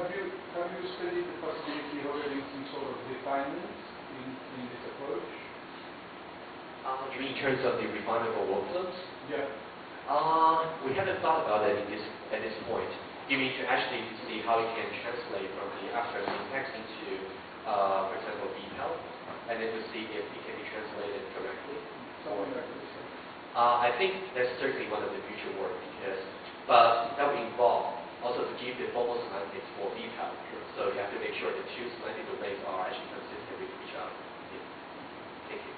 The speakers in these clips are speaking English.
have you studied the possibility of having some sort of refinement in this approach? You mean in terms of the refinement of workflows? Yeah. We haven't thought about it at this point. You mean to actually see how it can translate from the abstract syntax into, for example, detail, and then to see if it can be translated correctly? Something like this. I think that's certainly one of the future work, but that would involve also to give the formal semantics for detail. So you have to make sure the two semantic domains are actually consistent with each other. Yeah. Thank you.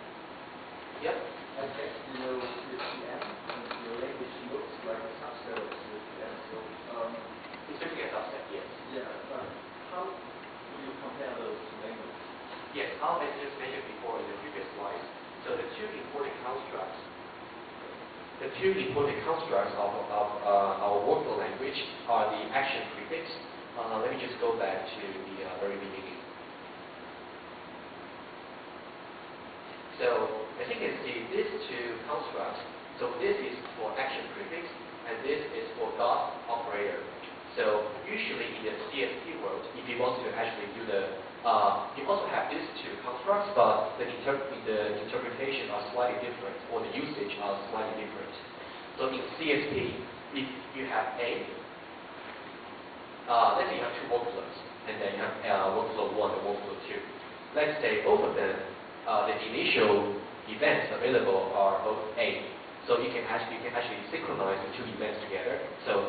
Yep. I guess your language looks like a subset of CSPM, so it's certainly a subset, yes. Yeah, but how do you compare those languages? Yes, as just mentioned before in the previous slides, so the two important constructs of our workflow language are the action prefix. Let me just go back to the very beginning. So as you can see, these two constructs, so this is for action prefix, and this is for dot operator. So usually in the CSP world, if you want to actually do you also have these two constructs, but the interpretation are slightly different, or the usage are slightly different. So in CSP, if you have let's say you have two workflows, and then you have workflow 1 and workflow 2. Let's say both of them, the initial events available are both A. So you can actually synchronize the two events together. So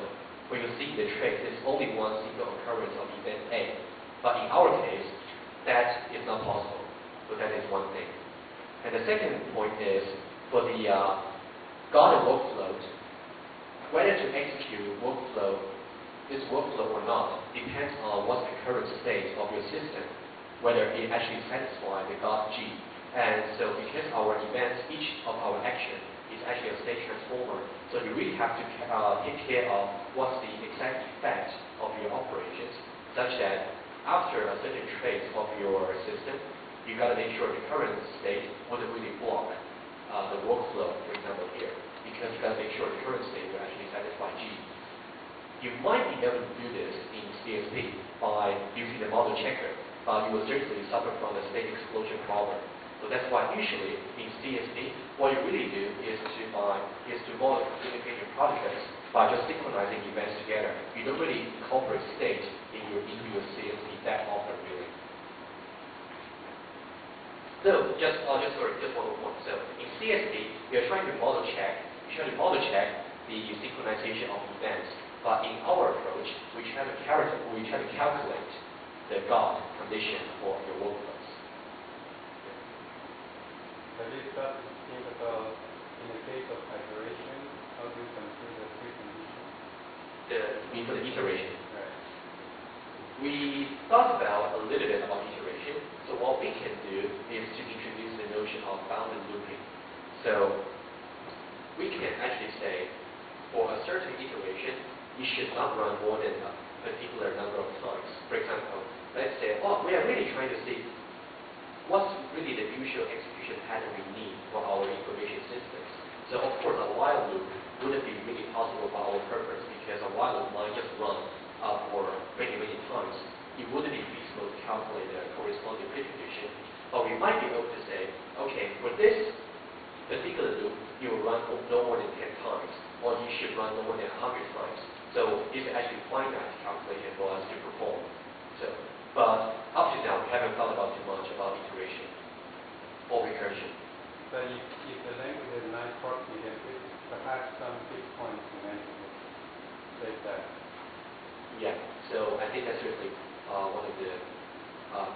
when you see the trace, it's only one single occurrence of event A. But in our case, that is not possible. So that is one thing. And the second point is for the guarded workflow, whether to execute this workflow or not depends on what's the current state of your system, whether it actually satisfies the guard G. And so because our events, each of our action is actually a state transformer, so you really have to take care of what's the exact effect of your operations, such that after a certain trace of your system, you got to make sure the current state wouldn't really block the workflow, for example, here, because you got to make sure the current state will actually satisfy G. You might be able to do this in CSP by using the model checker, but you will certainly suffer from the state explosion problem. So that's why usually in CSP, what you really do is to model communication protocols by just synchronizing events together. You don't really incorporate state into your CSP that often, really. So just one more point. So in CSP, you're trying to model check the synchronization of events. But in our approach, we try to calculate the guard condition for your workflows. But if that think about in the case of iteration, how do you consider the precondition? For the iteration. Right. We thought about a little bit about iteration. So what we can do is to introduce the notion of bounded looping. So we can actually say, for a certain iteration, you should not run more than a particular number of times. For example, let's say, we are really trying to see what's really the usual execution pattern we need for our information systems. So of course, a while loop wouldn't be really possible for our purpose, because a while loop might just run for many, many times. It wouldn't be feasible to calculate the corresponding precondition. But we might be able to say, okay, for this particular loop, you will run no more than 10 times, or you should run no more than 100 times. So it's actually finite calculation for us to perform. But up to now, we haven't thought about too much about iteration or recursion. But if the language has nice property, then perhaps some fixed point semantics say that. Yeah. So I think that's certainly one of the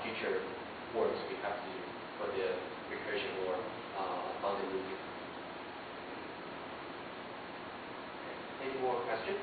future works we have to do for the recursion or bounded looping. Any more questions?